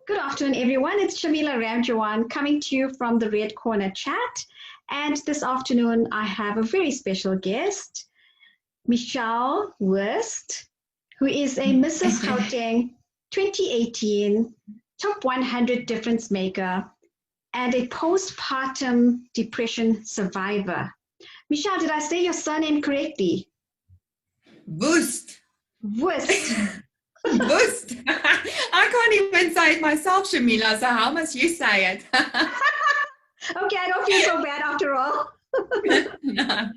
Good afternoon, everyone. It's Shamila Ramjawan coming to you from the Red Corner Chat. And this afternoon, I have a very special guest, Michelle Woest, who is a Mrs. Gauteng 2018 Top 100 Difference Maker and a postpartum depression survivor. Michelle, did I say your surname correctly? Woest. Woest. Woest. I can't even say it myself, Shamila, so how must you say it? Okay, I don't feel so bad after all. No.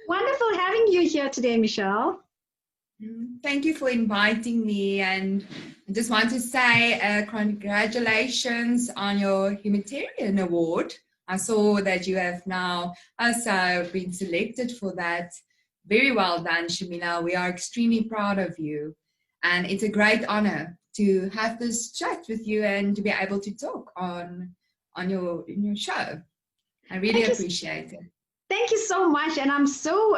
Wonderful having you here today, Michelle. Thank you for inviting me, and I just want to say congratulations on your humanitarian award. I saw that you have now also been selected for that. Very well done, Shamila. We are extremely proud of you, and it's a great honor to have this chat with you and to be able to talk on your show. I really appreciate it. Thank you so much, and I'm so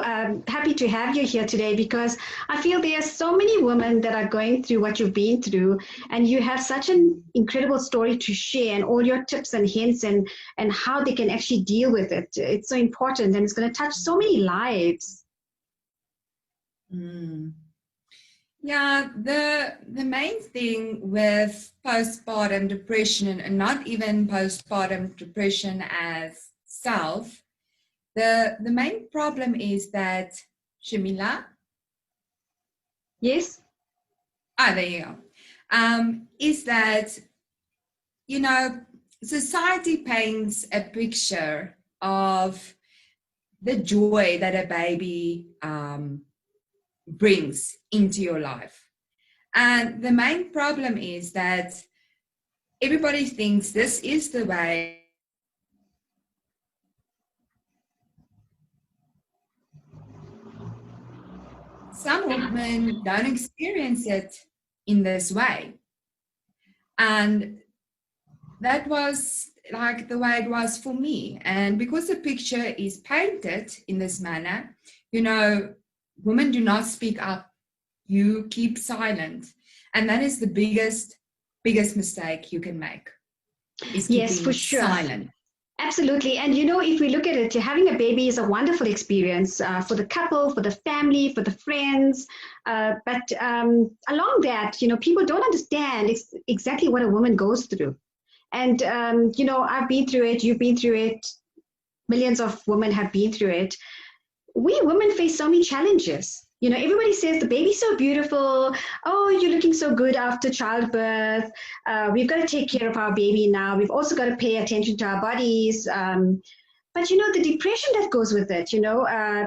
happy to have you here today because I feel there are so many women that are going through what you've been through, and you have such an incredible story to share and all your tips and hints and how they can actually deal with it. It's so important, and it's going to touch so many lives. Yeah, the main thing with postpartum depression, and not even postpartum depression as self, the main problem is that, Shamila? Yes? There you go. Is that, society paints a picture of the joy that a baby brings into your life. And the main problem is that everybody thinks this is the way some women don't experience it in this way. And that was like the way it was for me. And because the picture is painted in this manner, women do not speak up. You keep silent. And that is the biggest mistake you can make, is yes, for sure. silent. Absolutely. And if we look at it, having a baby is a wonderful experience for the couple, for the family, for the friends. But along that, people don't understand exactly what a woman goes through. And, I've been through it. You've been through it. Millions of women have been through it. We women face so many challenges. Everybody says the baby's so beautiful. Oh, you're looking so good after childbirth. We've got to take care of our baby now. We've also got to pay attention to our bodies. But the depression that goes with it,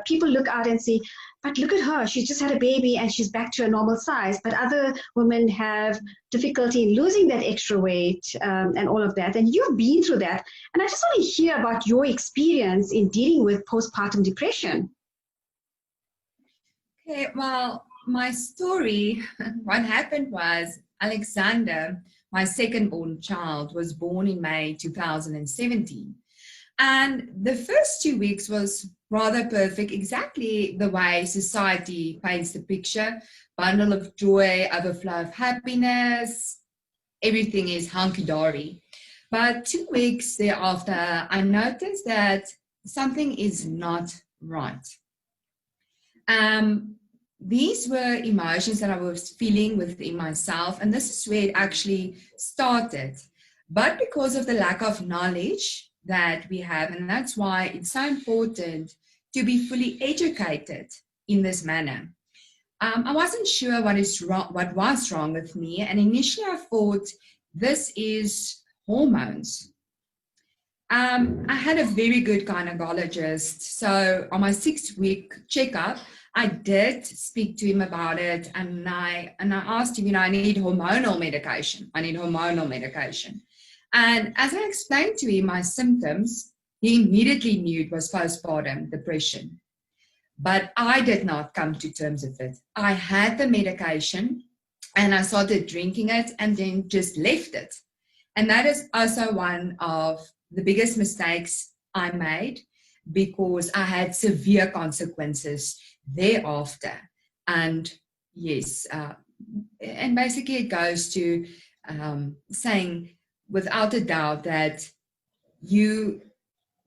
people look out and say, but look at her. She's just had a baby and she's back to a normal size. But other women have difficulty in losing that extra weight and all of that. And you've been through that. And I just want to hear about your experience in dealing with postpartum depression. Okay, well, my story, what happened was Alexander, my second-born child, was born in May 2017. And the first 2 weeks was rather perfect, exactly the way society paints the picture. Bundle of joy, overflow of happiness, everything is hunky-dory. But 2 weeks thereafter, I noticed that something is not right. These were emotions that I was feeling within myself, and this is where it actually started. But because of the lack of knowledge that we have, and that's why it's so important to be fully educated in this manner. I wasn't sure what was wrong with me, and initially I thought this is hormones. I had a very good gynecologist, so on my 6-week checkup, I did speak to him about it, and I asked him, I need hormonal medication. And as I explained to him my symptoms, he immediately knew it was postpartum depression. But I did not come to terms with it. I had the medication, and I started drinking it, and then just left it. And that is also one of the biggest mistakes I made, because I had severe consequences thereafter. And yes, and basically it goes to saying without a doubt that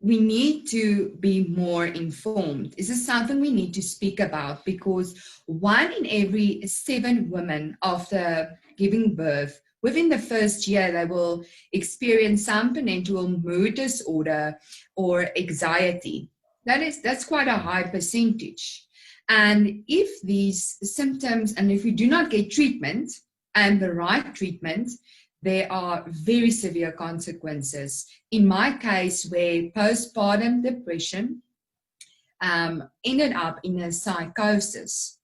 we need to be more informed. This is something we need to speak about, because 1 in every 7 women after giving birth, within the first year, they will experience some parental mood disorder or anxiety. That's quite a high percentage. And if these symptoms, and if you do not get treatment and the right treatment, there are very severe consequences. In my case, where postpartum depression ended up in a psychosis,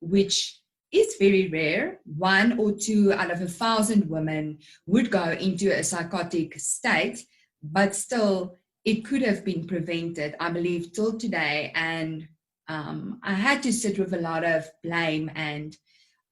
which is very rare. 1 or 2 out of 1,000 women would go into a psychotic state, but still it could have been prevented, I believe, till today. And I had to sit with a lot of blame and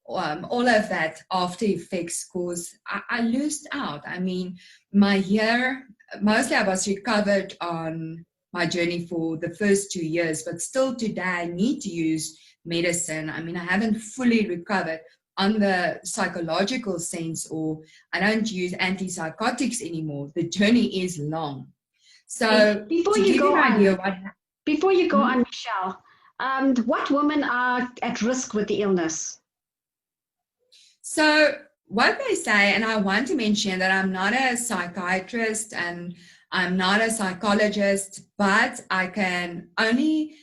all of that after effects, because I lost out. I mean, my year, mostly I was recovered on my journey for the first 2 years, but still today I need to use medicine. I mean, I haven't fully recovered on the psychological sense, or I don't use antipsychotics anymore. The journey is long. So before you go on, Michelle, what women are at risk with the illness? So what they say, and I want to mention that I'm not a psychiatrist and I'm not a psychologist, but I can only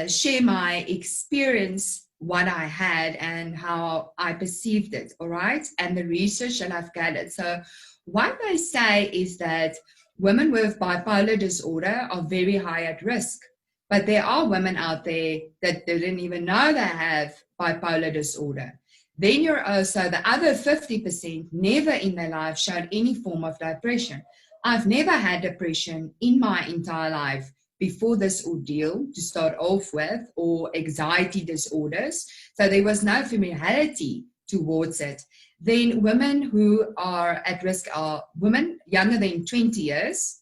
share my experience, what I had and how I perceived it, all right, and the research that I've gathered. So what they say is that women with bipolar disorder are very high at risk, but there are women out there that didn't even know they have bipolar disorder. Then you're also the other 50% never in their life showed any form of depression. I've never had depression in my entire life before this ordeal to start off with, or anxiety disorders. So there was no familiarity towards it. Then women who are at risk are women younger than 20 years.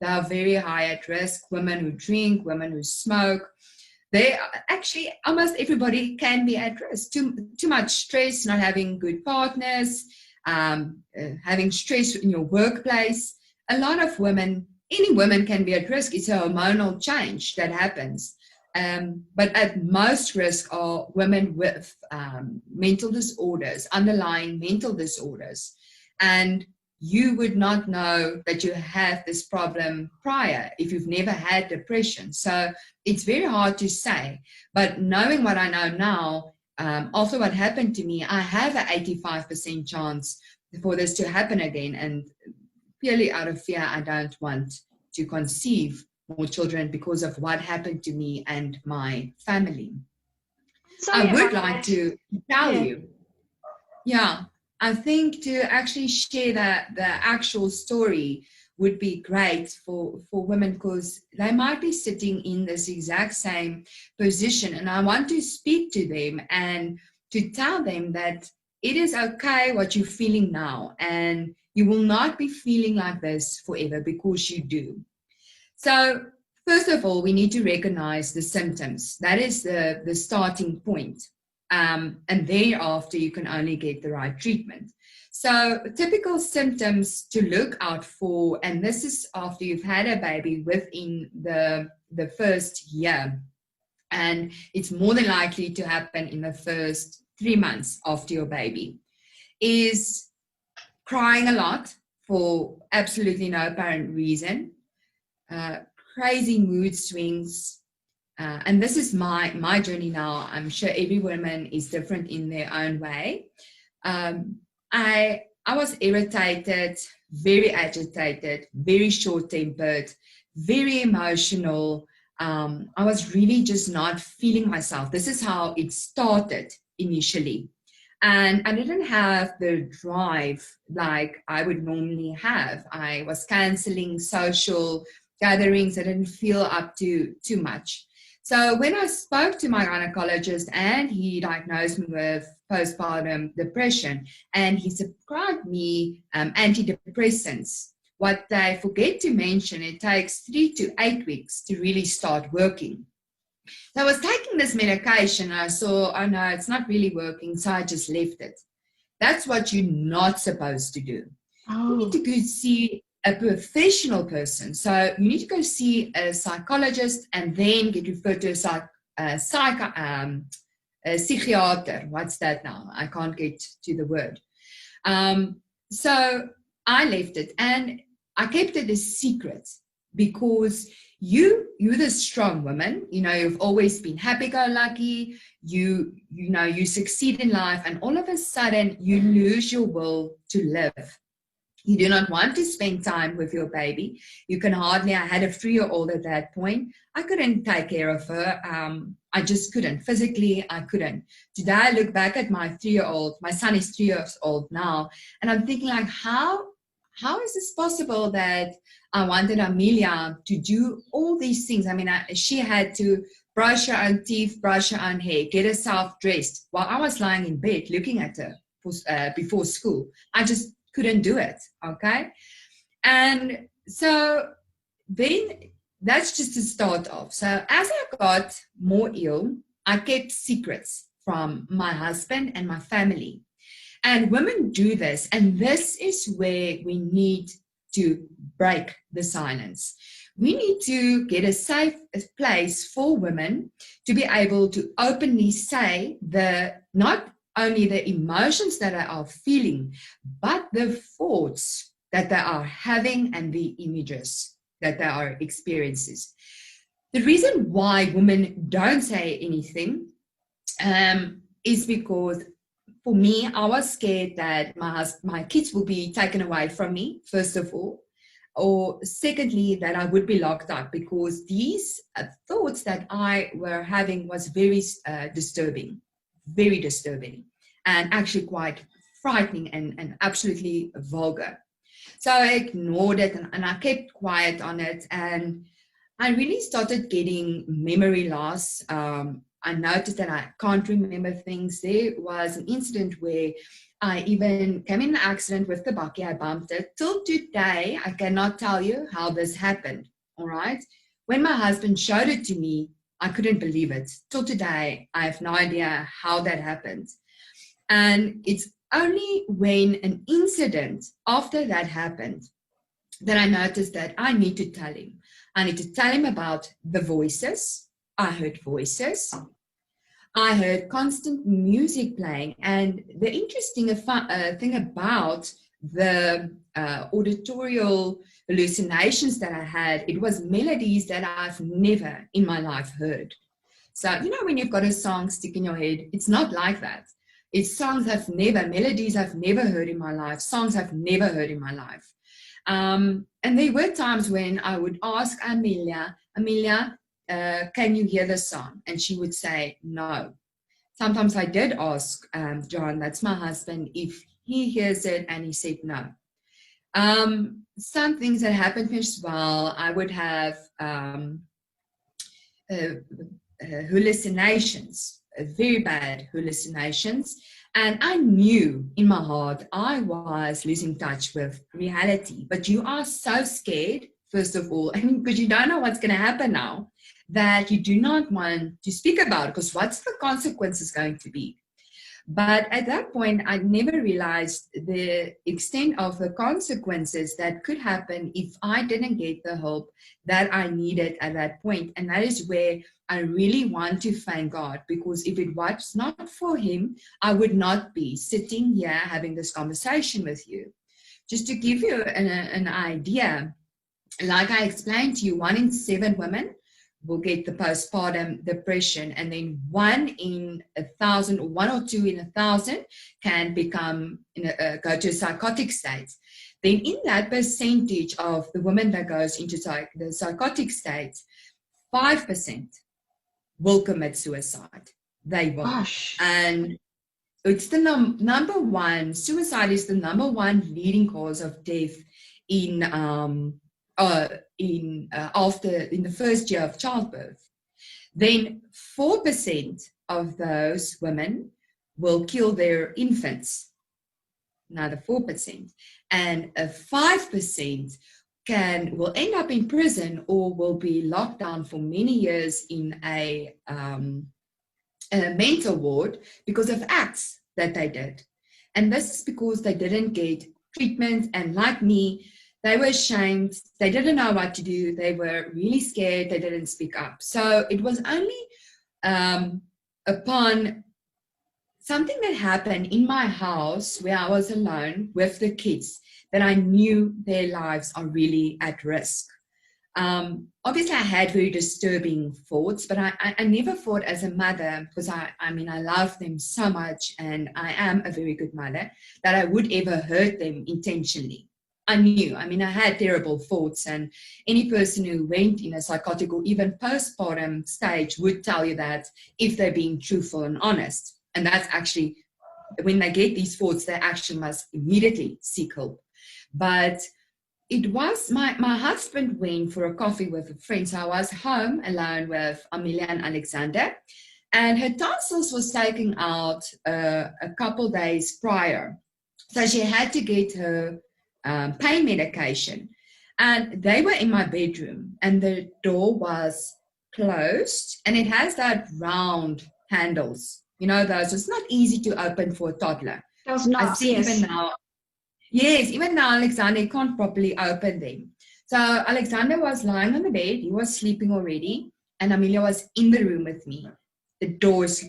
They are very high at risk. Women who drink, women who smoke. They actually, almost everybody can be at risk. Too much stress, not having good partners, having stress in your workplace. A lot of women, any woman can be at risk. It's a hormonal change that happens. But at most risk are women with mental disorders, underlying mental disorders. And you would not know that you have this problem prior if you've never had depression. So it's very hard to say. But knowing what I know now, after what happened to me, I have an 85% chance for this to happen again. And purely out of fear, I don't want to conceive more children because of what happened to me and my family. I would like to tell you, I think to actually share the actual story would be great for women, because they might be sitting in this exact same position. And I want to speak to them and to tell them that it is okay what you're feeling now, and you will not be feeling like this forever, because you do. So first of all, we need to recognize the symptoms. That is the starting point. And thereafter, you can only get the right treatment. So typical symptoms to look out for, and this is after you've had a baby within the first year. And it's more than likely to happen in the first 3 months after your baby, is crying a lot for absolutely no apparent reason, crazy mood swings. And this is my journey now. I'm sure every woman is different in their own way. I was irritated, very agitated, very short-tempered, very emotional. I was really just not feeling myself. This is how it started initially. And I didn't have the drive like I would normally have. I was canceling social gatherings. I didn't feel up to too much. So when I spoke to my gynecologist, and he diagnosed me with postpartum depression, and he prescribed me antidepressants. What they forget to mention, it takes 3 to 8 weeks to really start working. So I was taking this medication, and I saw, oh no, it's not really working, so I just left it. That's what you're not supposed to do. You need Oh, to go see a professional person. So you need to go see a psychologist and then get referred to a psychiater. What's that now? I can't get to the word. So I left it and I kept it a secret because you're the strong woman. You've always been happy-go-lucky. You succeed in life, and all of a sudden you lose your will to live. You do not want to spend time with your baby. You can hardly. I had a 3-year-old at that point. I couldn't take care of her. I just couldn't. Physically, I couldn't. Today, I look back at my 3-year-old. My son is 3 years old now. And I'm thinking, like, how is this possible that I wanted Amelia to do all these things? I mean, she had to brush her own teeth, brush her own hair, get herself dressed while I was lying in bed looking at her before school. I just couldn't do it, okay? And so then that's just the start of. So as I got more ill, I kept secrets from my husband and my family. And women do this, and this is where we need to break the silence. We need to get a safe place for women to be able to openly say not only the emotions that they are feeling, but the thoughts that they are having and the images that they are experiencing. The reason why women don't say anything is because, for me, I was scared that my kids will be taken away from me, first of all, or secondly, that I would be locked up, because these thoughts that I were having was very disturbing, and actually quite frightening and absolutely vulgar. So I ignored it and I kept quiet on it, and I really started getting memory loss. I noticed that I can't remember things. There was an incident where I even came in an accident with the bakkie. I bumped it. Till today, I cannot tell you how this happened, all right? When my husband showed it to me, I couldn't believe it. Till today, I have no idea how that happened. And it's only when an incident after that happened that I noticed that I need to tell him. I need to tell him about the voices. I heard voices. I heard constant music playing. And the interesting thing about the auditorial hallucinations that I had, it was melodies that I've never in my life heard. So, when you've got a song stick in your head, it's not like that. It's melodies I've never heard in my life, songs I've never heard in my life. And there were times when I would ask Amelia, can you hear the song? And she would say, no. Sometimes I did ask John, that's my husband, if he hears it, and he said no. Some things that happened as well, I would have hallucinations, very bad hallucinations. And I knew in my heart I was losing touch with reality. But you are so scared, first of all, because you don't know what's going to happen now, that you do not want to speak about it, because what's the consequences going to be? But at that point, I never realized the extent of the consequences that could happen if I didn't get the help that I needed at that point. And that is where I really want to thank God, because if it was not for Him, I would not be sitting here having this conversation with you. Just to give you an idea, like I explained to you, 1 in 7 women will get the postpartum depression, and then 1 in 1,000 or 1 or 2 in 1,000 can go to a psychotic state. Then in that percentage of the women that goes into the psychotic state, 5% will commit suicide. They will. gosh. And it's the number one, suicide is the number 1 leading cause of death in the first year of childbirth. Then 4% of those women will kill their infants, another 4%, and 5% will end up in prison or will be locked down for many years in a mental ward because of acts that they did. And this is because they didn't get treatment. And like me, they were ashamed. They didn't know what to do. They were really scared. They didn't speak up. So it was only upon something that happened in my house where I was alone with the kids that I knew their lives are really at risk. Obviously, I had very disturbing thoughts, but I never thought as a mother, because I mean, I love them so much and I am a very good mother, that I would ever hurt them intentionally. I knew, I mean, I had terrible thoughts, and any person who went in a psychotic or even postpartum stage would tell you that if they're being truthful and honest. And that's actually, when they get these thoughts, they actually must immediately seek help. But it was my husband went for a coffee with a friend. So I was home alone with Amelia and Alexander, and her tonsils was taken out a couple days prior. So she had to get her pain medication. And they were in my bedroom, and the door was closed, and it has that round handles. You know, those, it's not easy to open for a toddler. Those knobs, yes. Even now, yes, even now Alexander can't properly open them. So Alexander was lying on the bed, he was sleeping already, and Amelia was in the room with me. The doors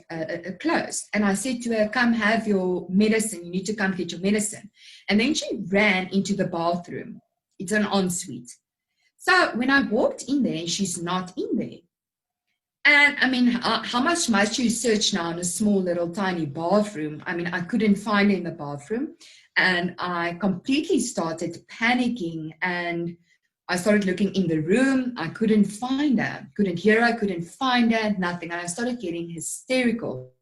closed. And I said to her, come have your medicine, you need to come get your medicine. And then she ran into the bathroom. It's an ensuite. So when I walked in there, she's not in there. And I mean, how much must you search now in a small little tiny bathroom? I mean, I couldn't find her in the bathroom. And I completely started panicking, and I started looking in the room. I couldn't find her, couldn't hear her, couldn't find her, nothing. And I started getting hysterical.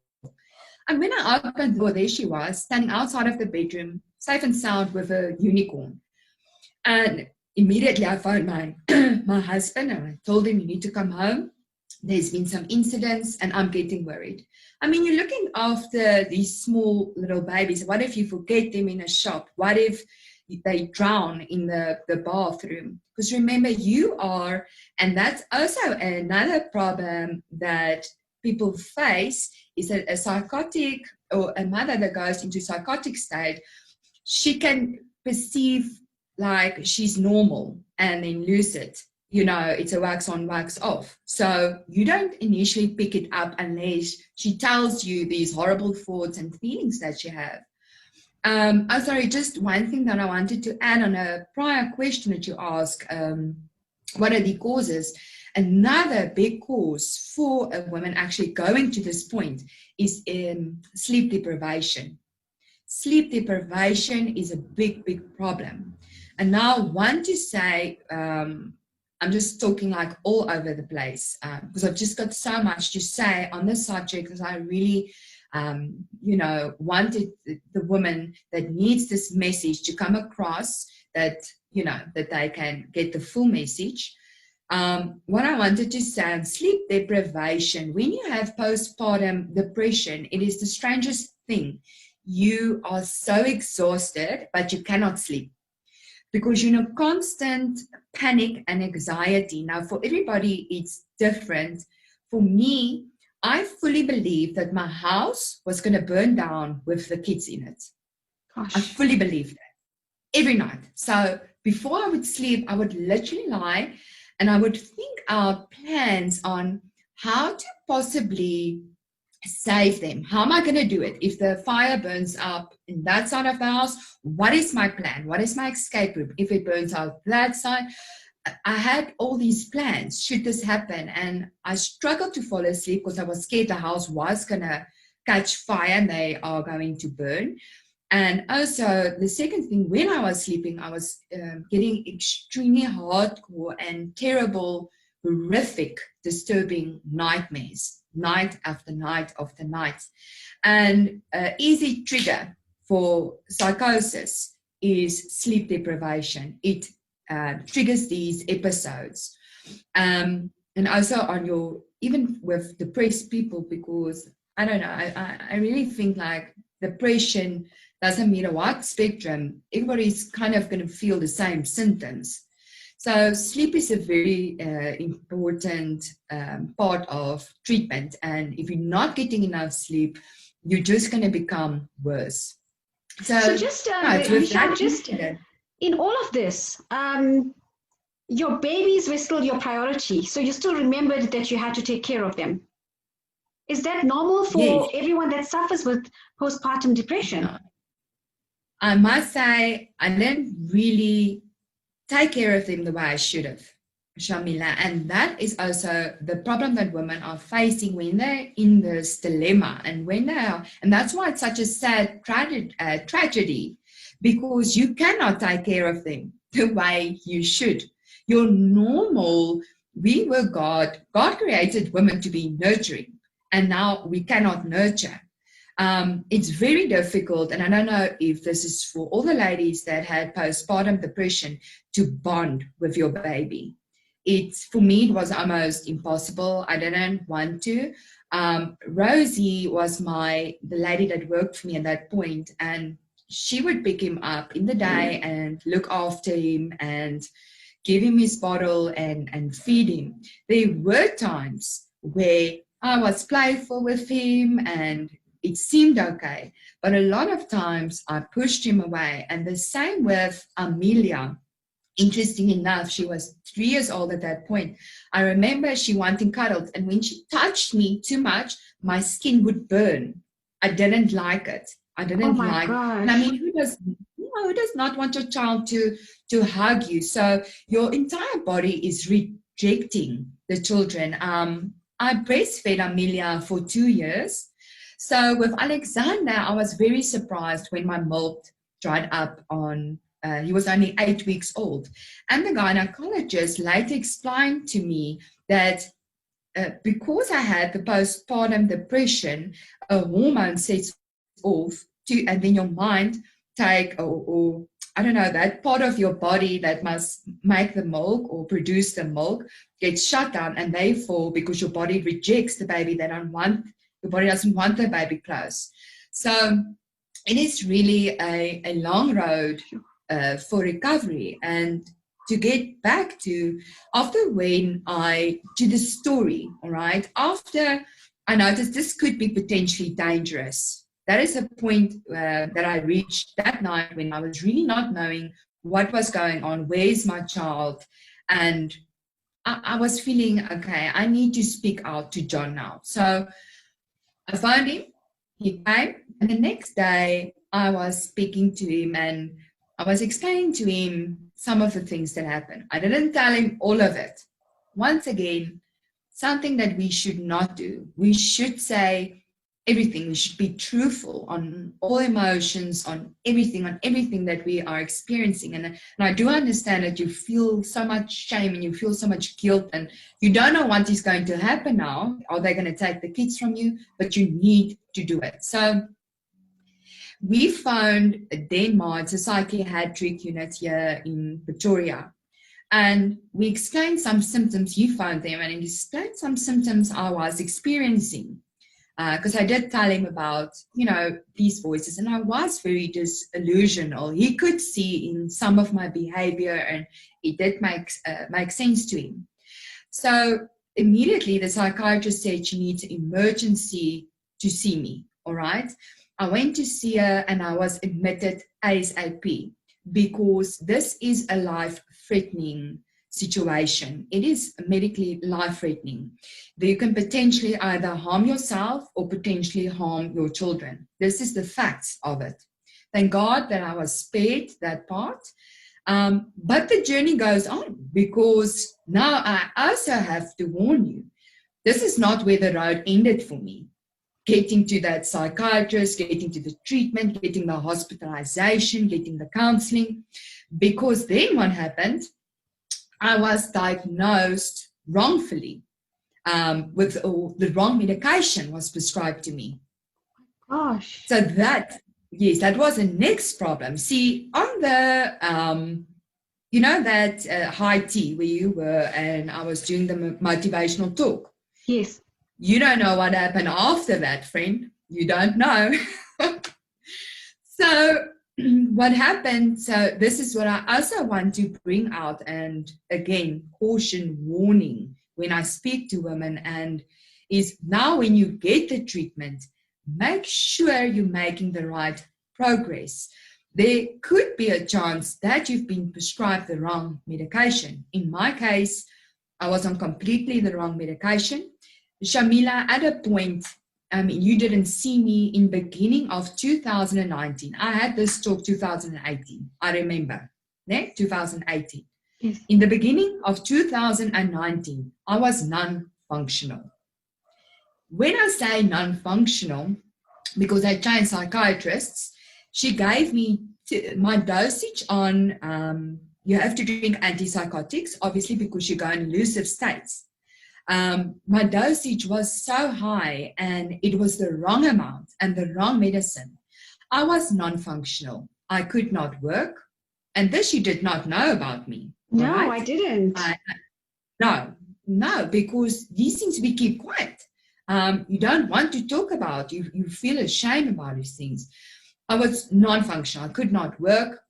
And when I opened the door, there she was, standing outside of the bedroom, safe and sound with a unicorn. And immediately I phoned my husband, and I told him, you need to come home. There's been some incidents and I'm getting worried. I mean, you're looking after these small little babies. What if you forget them in a shop? What if they drown in the bathroom? Because remember, you are, and that's also another problem that people face, is that a psychotic or a mother that goes into psychotic state, she can perceive like she's normal and then lose it. You know, it's a wax on, wax off. So you don't initially pick it up unless she tells you these horrible thoughts and feelings that you have. Sorry, just one thing that I wanted to add on a prior question that you asked, what are the causes? Another big cause for a woman actually going to this point is sleep deprivation. Sleep deprivation is a big, big problem. And now I want to say, I'm just talking like all over the place because I've just got so much to say on this subject, because I really, wanted the woman that needs this message to come across, that, that they can get the full message. What I wanted to say on sleep deprivation, when you have postpartum depression, it is the strangest thing. You are so exhausted, but you cannot sleep, because you're in a constant panic and anxiety. Now, for everybody, it's different. For me, I fully believed that my house was going to burn down with the kids in it. Gosh. I fully believed that every night. So before I would sleep, I would literally lie and I would think out plans on how to possibly save them. How am I going to do it? If the fire burns up in that side of the house, what is my plan? What is my escape route? If it burns out that side, I had all these plans should this happen. And I struggled to fall asleep because I was scared the house was going to catch fire and they are going to burn. And also the second thing, when I was sleeping, I was getting extremely hardcore and terrible, horrific, disturbing nightmares. Night after night after night. And an easy trigger for psychosis is sleep deprivation. It triggers these episodes. And also on your, even with depressed people, because I don't know, I really think like depression doesn't matter what spectrum, everybody's kind of going to feel the same symptoms. So sleep is a very important part of treatment. And if you're not getting enough sleep, you're just going to become worse. So So, just, no, it's with Michelle, that just incident. in all of this, your babies were still your priority. So you still remembered that you had to take care of them. Is that normal Yes. for everyone that suffers with postpartum depression? No. I must say, I didn't really take care of them the way I should have, Shamila. And that is also the problem that women are facing when they're in this dilemma and when they are, and that's why it's such a sad tragedy, because you cannot take care of them the way you should. Your normal, we were God created women to be nurturing, and now we cannot nurture. It's very difficult, and I don't know if this is for all the ladies that had postpartum depression, to bond with your baby. It's, for me, it was almost impossible. I didn't want to. Rosie was the lady that worked for me at that point, and she would pick him up in the day and look after him and give him his bottle and feed him. There were times where I was playful with him and it seemed okay, but a lot of times I pushed him away. And the same with Amelia. Interesting enough, she was 3 years old at that point. I remember she wanting cuddles, and when she touched me too much, my skin would burn. I didn't like it. I Oh didn't my like, and I gosh. mean, who does not want your child to hug you? So your entire body is rejecting the children. I breastfed Amelia for 2 years. So with Alexander, I was very surprised when my milk dried up on he was only 8 weeks old. And the gynecologist later explained to me that because I had the postpartum depression, a hormone sets off and then your mind or I don't know, that part of your body that must make the milk or produce the milk gets shut down, and therefore, because your body rejects the baby, your body doesn't want the baby close. So it is really a long road for recovery. And to get back to to the story, all right, after I noticed this could be potentially dangerous. That is a point that I reached that night when I was really not knowing what was going on, where's my child, and I was feeling, okay, I need to speak out to John now. So I found him, he came, and the next day I was speaking to him and I was explaining to him some of the things that happened. I didn't tell him all of it. Once again, something that we should not do. We should say everything. We should be truthful on all emotions, on everything that we are experiencing. And I do understand that you feel so much shame and you feel so much guilt and you don't know what is going to happen now. Are they going to take the kids from you? But you need to do it. So we found Denmark, a psychiatric unit here in Pretoria. And we explained some symptoms, he found them, and he explained some symptoms I was experiencing. Because I did tell him about, these voices, and I was very disillusional. He could see in some of my behavior, and it did make sense to him. So immediately the psychiatrist said she needs emergency to see me, all right? I went to see her, and I was admitted ASAP because this is a life-threatening situation. It is medically life-threatening. You can potentially either harm yourself or potentially harm your children. This is the facts of it. Thank God that I was spared that part. But the journey goes on because now I also have to warn you, this is not where the road ended for me. Getting to that psychiatrist, getting to the treatment, getting the hospitalization, getting the counseling. Because then what happened, I was diagnosed wrongfully with the wrong medication was prescribed to me. Gosh. So that was the next problem. See, on the, that high tea where you were and I was doing the motivational talk. Yes. You don't know what happened after that, friend. You don't know. So what happened, so this is what I also want to bring out, and again, caution, warning, when I speak to women, and is now when you get the treatment, make sure you're making the right progress, there could be a chance that you've been prescribed the wrong medication. In my case, I was on completely the wrong medication. Shamila, at a point, you didn't see me in beginning of 2019. I had this talk 2018, I remember, 2018. Yes. In the beginning of 2019, I was non-functional. When I say non-functional, because I changed psychiatrists, she gave me my dosage on, you have to drink antipsychotics, obviously, because you go in elusive states. My dosage was so high and it was the wrong amount and the wrong medicine. I was non-functional. I could not work. And this you did not know about me. No, right? I didn't. No, because these things we keep quiet. You don't want to talk about. You feel ashamed about these things. I was non-functional. I could not work.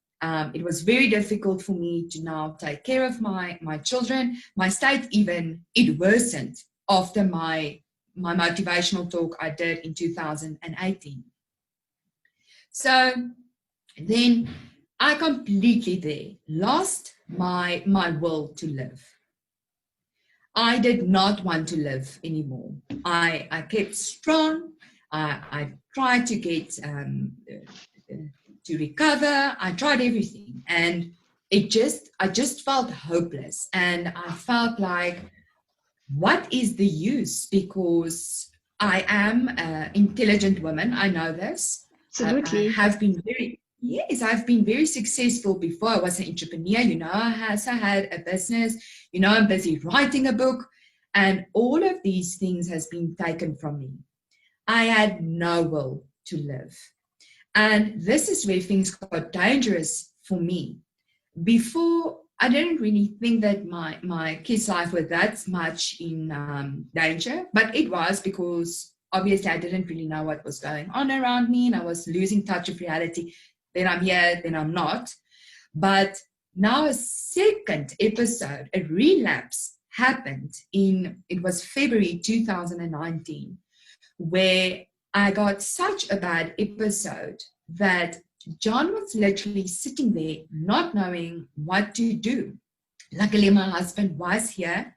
It was very difficult for me to now take care of my children. My state it worsened after my motivational talk I did in 2018. So then I completely lost my will to live. I did not want to live anymore. I kept strong. I tried to get to recover. I tried everything, and I just felt hopeless, and I felt like, what is the use? Because I am an intelligent woman. I know this. Absolutely. I've been very successful before. I was an entrepreneur. I also had a business. I'm busy writing a book, and all of these things has been taken from me. I had no will to live. And this is where things got dangerous for me. Before, I didn't really think that my kids' life was that much in danger, but it was, because obviously I didn't really know what was going on around me, and I was losing touch of reality. Then I'm here, then I'm not. But now a second episode, a relapse happened it was February 2019, where I got such a bad episode that John was literally sitting there not knowing what to do. Luckily, my husband was here,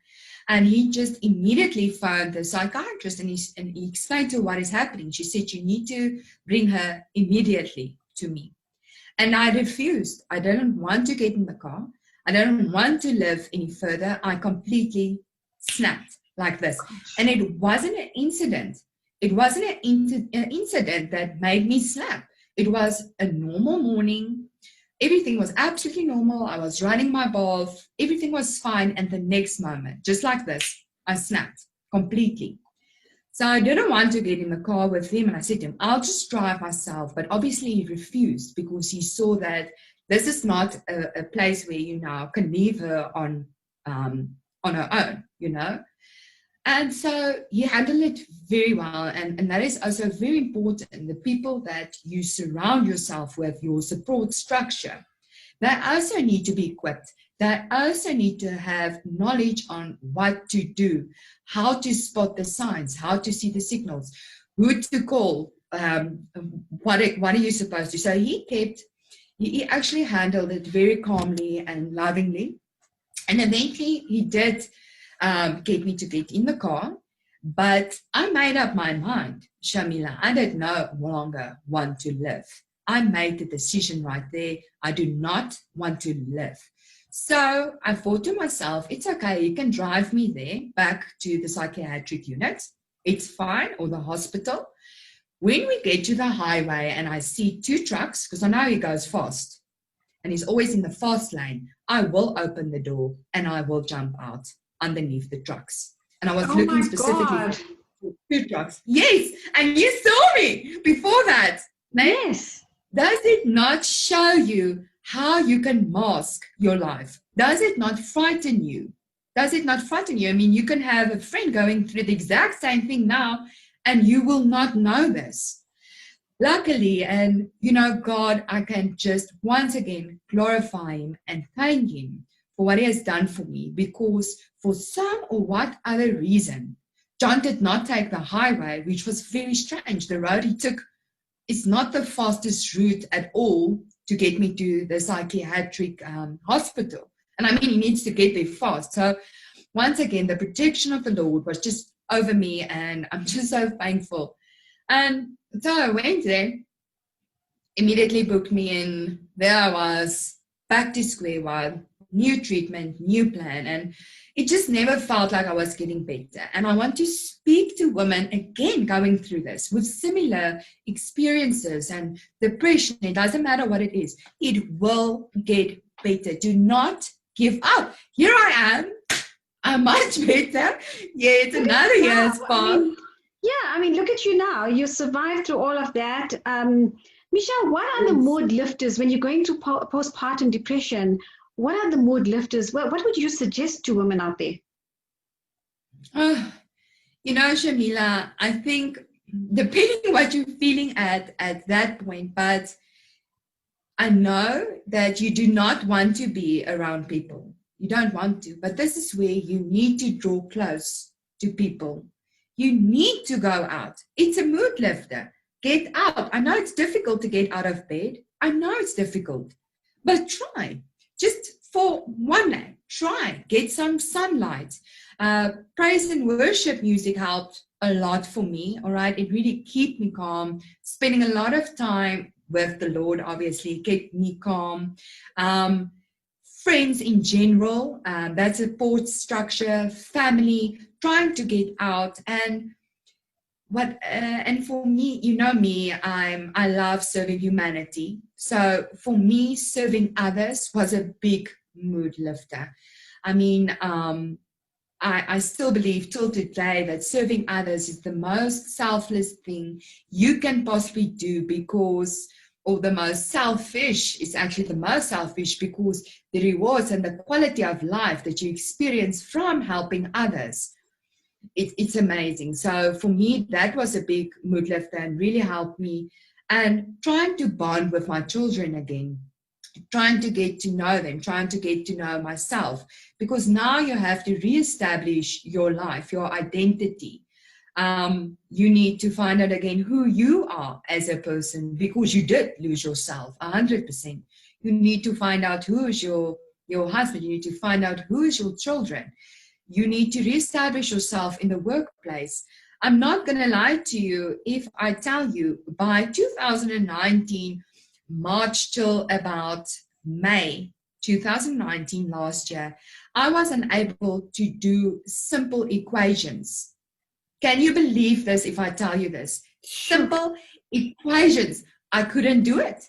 and he just immediately phoned the psychiatrist, and he explained to her what is happening. She said, you need to bring her immediately to me. And I refused. I didn't want to get in the car. I didn't want to live any further. I completely snapped like this. And it wasn't an incident. It wasn't an incident that made me snap. It was a normal morning. Everything was absolutely normal. I was running my bath. Everything was fine. And the next moment, just like this, I snapped completely. So I didn't want to get in the car with him. And I said to him, I'll just drive myself. But obviously he refused, because he saw that this is not a place where you now can leave her on her own, And so he handled it very well. And that is also very important. The people that you surround yourself with, your support structure, they also need to be equipped. They also need to have knowledge on what to do, how to spot the signs, how to see the signals, who to call, what are you supposed to. So he actually handled it very calmly and lovingly. And eventually he did get me to get in the car, but I made up my mind, Shamila, I did no longer want to live. I made the decision right there. I do not want to live. So I thought to myself, it's okay, you can drive me there back to the psychiatric unit. It's fine, or the hospital. When we get to the highway and I see two trucks, because I know he goes fast, and he's always in the fast lane, I will open the door and I will jump out underneath the trucks. And I was looking specifically for two trucks. Yes, and you saw me before that. Yes. Does it not show you how you can mask your life? Does it not frighten you? Does it not frighten you? I mean, you can have a friend going through the exact same thing now, and you will not know this. Luckily, and God, I can just once again glorify him and thank him for what he has done for me, because for some or what other reason, John did not take the highway, which was very strange. The road he took it's not the fastest route at all to get me to the psychiatric hospital. And I mean, he needs to get there fast. So once again, the protection of the Lord was just over me, and I'm just so thankful. And so I went there, immediately booked me in. There I was, back to square one, new treatment, new plan. And it just never felt like I was getting better. And I want to speak to women, again, going through this with similar experiences and depression. It doesn't matter what it is. It will get better. Do not give up. Here I am. I'm much better. Yet another year's passed. I mean, look at you now. You survived through all of that. Michelle, what are the mood lifters when you're going through postpartum depression? What are the mood lifters? What would you suggest to women out there? Shamila, I think depending what you're feeling at that point, but I know that you do not want to be around people. You don't want to, but this is where you need to draw close to people. You need to go out. It's a mood lifter. Get out. I know it's difficult to get out of bed. I know it's difficult, but try. Just for one day, try. Get some sunlight. Praise and worship music helped a lot for me, all right? It really kept me calm. Spending a lot of time with the Lord, obviously, kept me calm. Friends in general, that support structure, family, trying to get out. And for me, you know me, I love serving humanity. So for me, serving others was a big mood lifter. I mean, I still believe till today that serving others is the most selfless thing you can possibly do, because, or the most selfish, is actually the most selfish, because the rewards and the quality of life that you experience from helping others, it's amazing. So for me, that was a big mood lifter and really helped me. And trying to bond with my children again, trying to get to know them, trying to get to know myself, because now you have to reestablish your life, your identity. You need to find out again who you are as a person, because you did lose yourself 100%. You need to find out who is your husband. You need to find out who is your children. You need to reestablish yourself in the workplace. I'm not going to lie to you if I tell you by 2019, March till about May 2019 last year, I was unable to do simple equations. Can you believe this if I tell you this? Simple equations. I couldn't do it.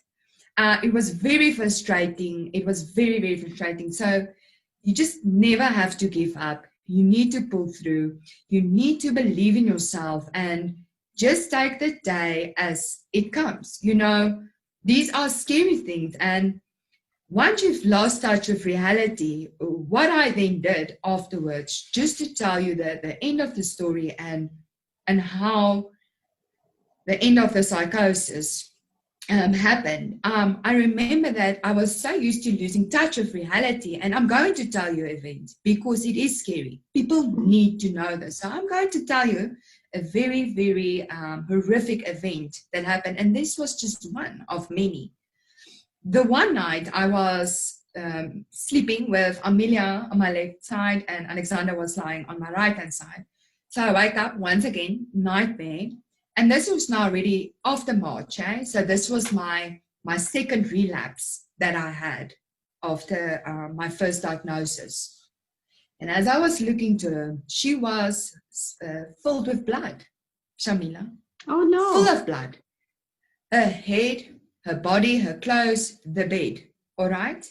It was very frustrating. It was very, very frustrating. So you just never have to give up. You need to pull through. You need to believe in yourself and just take the day as it comes. These are scary things. And once you've lost touch with reality, what I then did afterwards, just to tell you the end of the story and how the end of the psychosis happened. I remember that I was so used to losing touch with reality, and I'm going to tell you event because it is scary. People need to know this. So I'm going to tell you a very, very horrific event that happened, and this was just one of many. The one night I was sleeping with Amelia on my left side, and Alexander was lying on my right-hand side. So I wake up once again, nightmare. And this was now already after March. So this was my second relapse that I had after my first diagnosis. And as I was looking to her, she was filled with blood, Shamila. Oh, no. Full of blood. Her head, her body, her clothes, the bed. All right?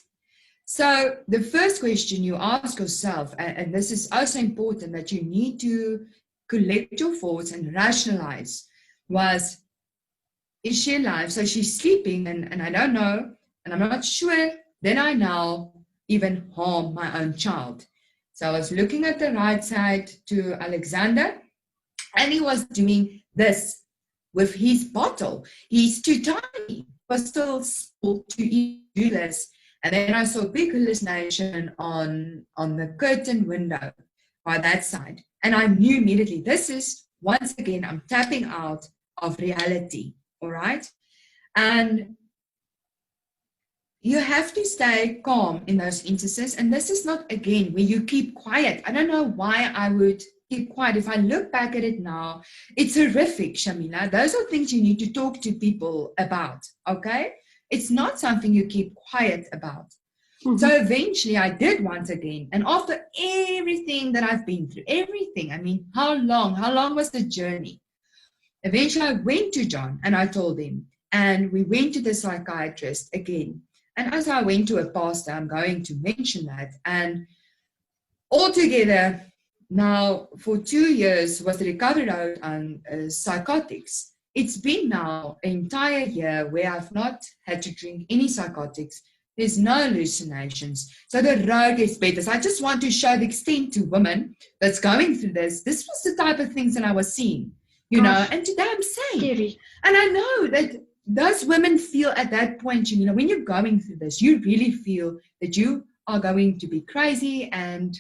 So the first question you ask yourself, and this is also important, that you need to collect your thoughts and rationalize, was, is she alive? So she's sleeping and I don't know, and I'm not sure that I now even harm my own child. So I was looking at the right side to Alexander, and he was doing this with his bottle. He's too tiny. He was still small to do this. And then I saw a big hallucination on the curtain window by that side. And I knew immediately, this is, once again, I'm tapping out of reality. all right? And you have to stay calm in those instances. And this is not, again, where you keep quiet. I don't know why I would keep quiet. If I look back at it now, it's horrific, Shamila. Those are things you need to talk to people about, okay? It's not something you keep quiet about. Mm-hmm. So eventually I did once again. And after everything that I've been through, everything, I mean, how long was the journey? Eventually I went to John and I told him, and we went to the psychiatrist again. And as I went to a pastor, I'm going to mention that. And altogether, now for 2 years was recovered out on psychotics. It's been now an entire year where I've not had to drink any psychotics. There's no hallucinations. So the road gets better. So I just want to show the extent to women that's going through this. This was the type of things that I was seeing, you know, and today I'm saying. Scary. And I know that those women feel at that point, you know, when you're going through this, you really feel that you are going to be crazy and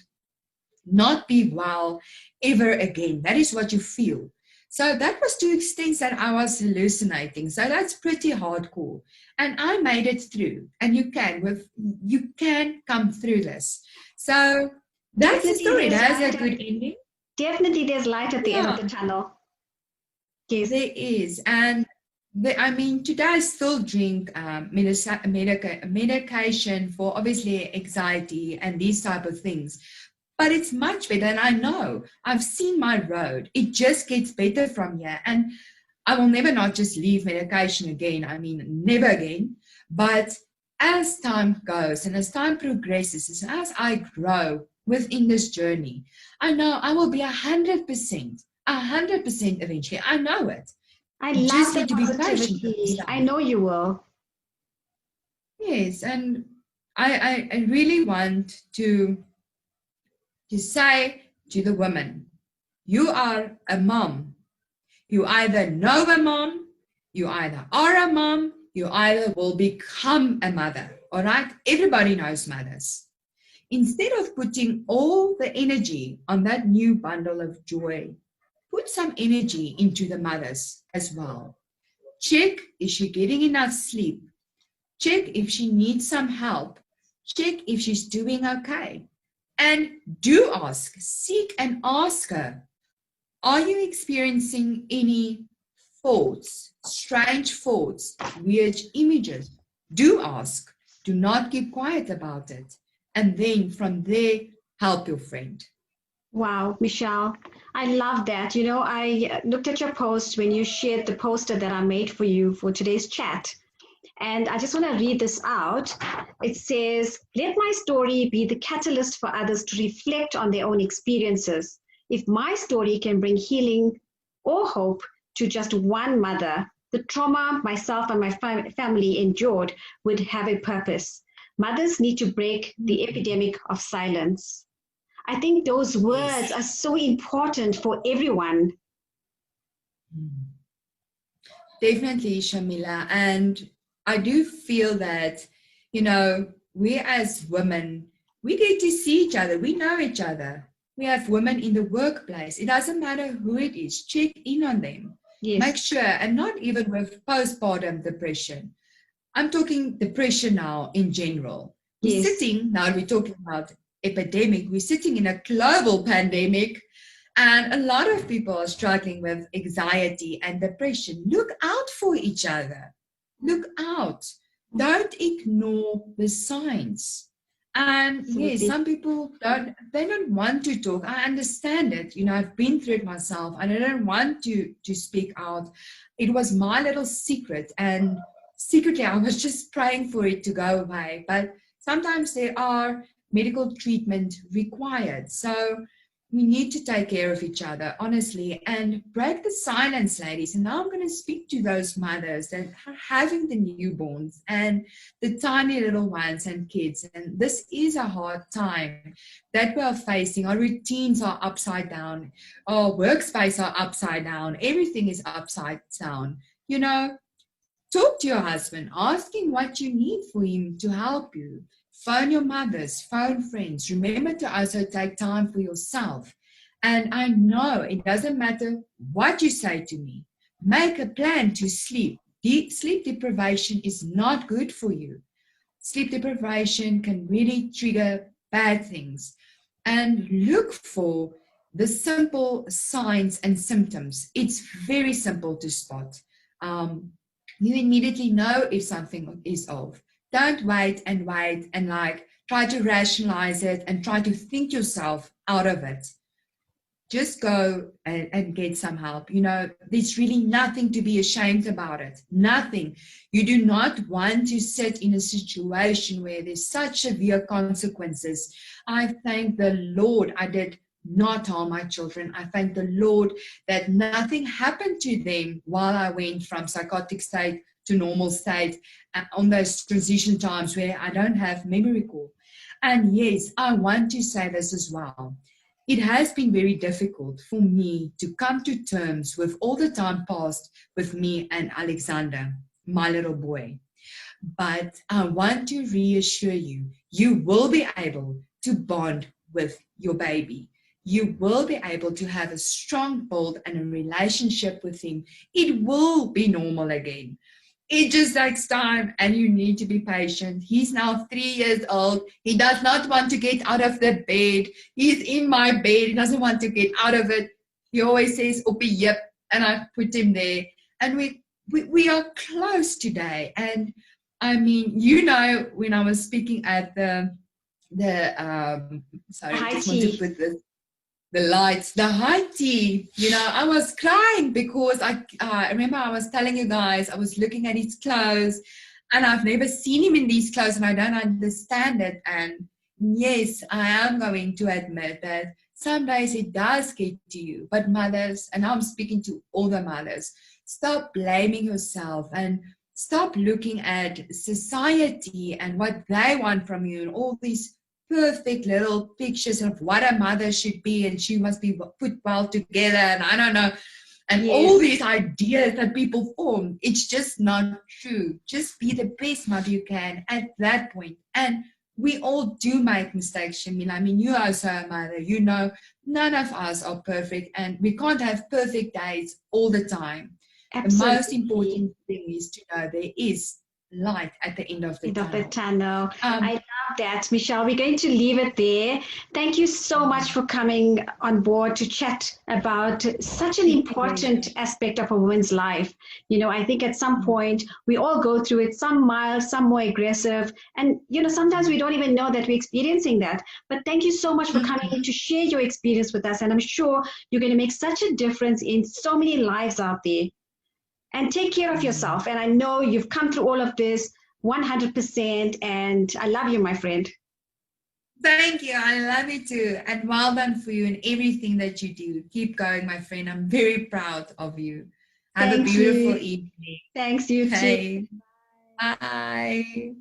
not be well ever again. That is what you feel. So that was to extents that I was hallucinating. So that's pretty hardcore. And I made it through. And you can come through this. So that's the story. It has a good ending. Definitely there's light at the end of the tunnel. Yes. There is. And today I still drink medication for obviously anxiety and these type of things. But it's much better, and I know I've seen my road. It just gets better from here, and I will never not just leave medication again. I mean, never again. But as time goes and as time progresses, as I grow within this journey, I know I will be 100% eventually. I know it. I love the positivity. I know you will. Yes, and I really want to say to the woman, you are a mom. You either know a mom, you either are a mom, you either will become a mother. All right? Everybody knows mothers. Instead of putting all the energy on that new bundle of joy, put some energy into the mothers as well. Check, is she getting enough sleep? Check if she needs some help. Check if she's doing okay. And do ask, seek and ask her, are you experiencing any thoughts, strange thoughts, weird images? Do ask. Do not keep quiet about it. And then from there, help your friend. Wow, Michelle, I love that. You know, I looked at your post when you shared the poster that I made for you for today's chat. And I just want to read this out. It says, let my story be the catalyst for others to reflect on their own experiences. If my story can bring healing or hope to just one mother, the trauma myself and my family endured would have a purpose. Mothers need to break the epidemic of silence. I think those words are so important for everyone. Definitely, Shamila. And I do feel that, you know, we as women, we get to see each other. We know each other. We have women in the workplace. It doesn't matter who it is. Check in on them. Yes. Make sure, and not even with postpartum depression. I'm talking depression now in general. We're sitting, now we're talking about epidemic. We're sitting in a global pandemic. And a lot of people are struggling with anxiety and depression. Look out for each other. Look out. Don't ignore the signs. And yes, some people don't want to talk. I understand it. You know, I've been through it myself. I didn't want to speak out. It was my little secret. And secretly, I was just praying for it to go away. But sometimes there are medical treatment required. So we need to take care of each other, honestly, and break the silence, ladies. And now I'm going to speak to those mothers that are having the newborns and the tiny little ones and kids. And this is a hard time that we are facing. Our routines are upside down. Our workspace are upside down. Everything is upside down. You know, talk to your husband. Ask him what you need for him to help you. Phone your mothers, phone friends. Remember to also take time for yourself. And I know it doesn't matter what you say to me. Make a plan to sleep. sleep deprivation is not good for you. Sleep deprivation can really trigger bad things. And look for the simple signs and symptoms. It's very simple to spot. You immediately know if something is off. Don't wait and like try to rationalize it and try to think yourself out of it. Just go and get some help. There's really nothing to be ashamed about it. Nothing. You do not want to sit in a situation where there's such severe consequences. I thank the Lord I did not harm my children. I thank the Lord that nothing happened to them while I went from psychotic state to normal state on those transition times where I don't have memory recall. And yes, I want to say this as well. It has been very difficult for me to come to terms with all the time past with me and Alexander, my little boy. But I want to reassure you, you will be able to bond with your baby. You will be able to have a strong bond and a relationship with him. It will be normal again. It just takes time and you need to be patient. He's now 3 years old. He does not want to get out of the bed. He's in my bed. He doesn't want to get out of it. He always says, "Oppie, yep," and I put him there. And we are close today. And I mean, when I was speaking at I just want to put the lights, the high tea, I was crying because I remember I was telling you guys, I was looking at his clothes and I've never seen him in these clothes and I don't understand it. And yes, I am going to admit that some days it does get to you. But mothers, and I'm speaking to all the mothers, stop blaming yourself and stop looking at society and what they want from you and all these perfect little pictures of what a mother should be, and she must be put well together, and I don't know, and all these ideas that people form. It's just not true. Just be the best mother you can at that point. And we all do make mistakes, Shamila. I mean, you are also a mother. None of us are perfect, and we can't have perfect days all the time. Absolutely. The most important thing is to know there is light at the end of the tunnel. I love that, Michelle. We're going to leave it there. Thank you so much for coming on board to chat about such an important aspect of a woman's life. I think at some point we all go through it, some mild, some more aggressive, and sometimes we don't even know that we're experiencing that. But thank you so much for coming in to share your experience with us, and I'm sure you're going to make such a difference in so many lives out there. And take care of yourself. And I know you've come through all of this 100%. And I love you, my friend. Thank you. I love you too. And well done for you and everything that you do. Keep going, my friend. I'm very proud of you. Have a beautiful evening. Thanks, you too. Bye.